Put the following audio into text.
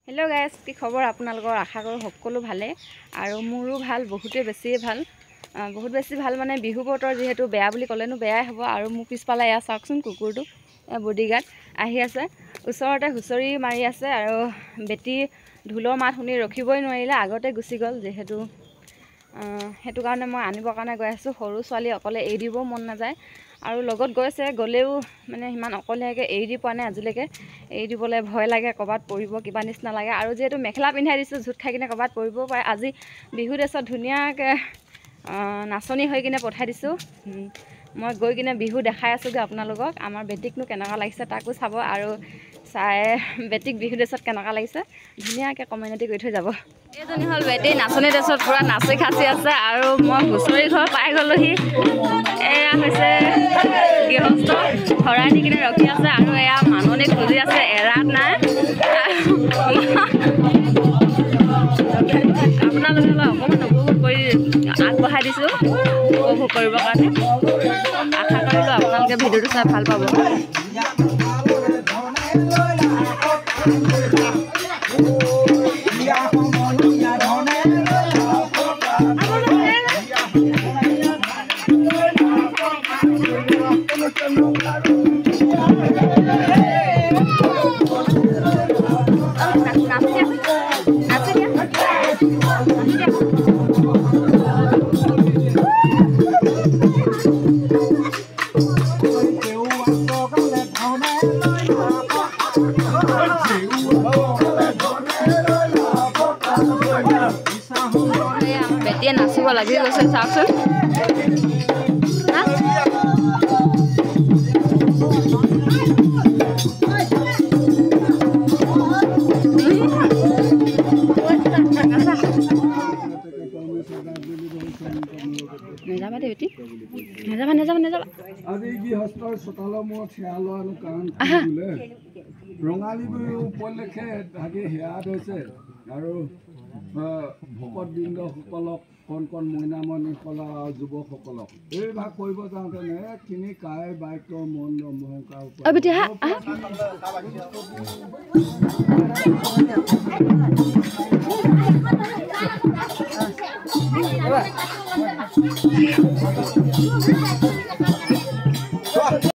hello guys की खबर आपनालोকৰ आशा करूँ সকলো ভালে আৰু মোৰো ভাল বহুতে বেছিয়ে ভাল বহুত বেছি ভাল মানে বিহু বতৰ যেহেতু বেয়া বুলি ক'লেনো বেয়াই হ'ব আৰু মোক পিছপালে এয়া চাওকচোন কুকুৰটো বডিগাৰ্ড আহি আছে ওচৰতে হুঁচৰি মাৰি আছে আৰু বেটি ঢোলৰ মাত শুনি ৰখিবই নোৱাৰিলে আগতে গুচি গ'ল যেহেতু হেতু কাৰণে মই আনিবৰ কাৰণে গৈ আছো সৰু ছোৱালী অকলে এৰি দিব মন নাযায় আৰু লগত গৈছে গলেও মানে ইমান অকলীয়াকৈ এৰি দি পোৱা নাই আজিলৈকে এৰি দিবলৈ ভয় লাগে কবাত পৰিব কিবা নিচিনা লাগে আৰু যেহেতু মেখেলা পিন্ধাই দিছোঁ ঝুট খাই কিনে কবাত পৰিবও পাৰে আজি বিহু ড্ৰেছত ধুনীয়াকৈ নাচনি হৈ কিনে পঠাই দিছোঁ মই গৈ কিনে বিহু দেখাই আছোঁগৈ আপোনালোকক আমাৰ বেটিকনো কেনেকুৱা লাগিছে তাকো চাব আৰু চাই বেটিক বিহু ড্ৰেছত কেনেকুৱা লাগিছে ধুনীয়াকৈ কমেণ্টে কৰি থৈ যাব এইজনী হ'ল বেটি নাচনি ড্ৰেছত পূৰা নাচি খাচি আছে আৰু মই হুঁচৰি ঘৰ পাই গ'লোহি এয়া হৈছে গৃহস্থ ভৰাই দি কিনে ৰখি আছে আৰু এয়া মাননি খুজি আছে এৰাত নাই আপোনালোকে অকণমান উপভোগ কৰি আগবঢ়াই দিছোঁ উপভোগ কৰিবৰ কাৰণে আশা কৰিলোঁ আপোনালোকে ভিডিঅ'টো চাই ভাল পাব বেটিয়ে নাচিব লাগি গৈছে চাওকচোন নেযাবা দে বেটি নেযাবা নেযাবা নেযাবা আজি গৃহস্থৰ চোতালৰ মূৰত সেয়া লোৱানো কাৰণ বোলে ৰঙালী বিহু উপলক্ষে ভাগি সেয়া হৈছে আৰু ভকত বৃন্দসকলক কণ কণ মইনামণিসকলক আৰু যুৱকসকলক এই ভাগ কৰিব যাওঁতেনে তিনি কাই বাক্যৰ মন অহংকাৰ বেটি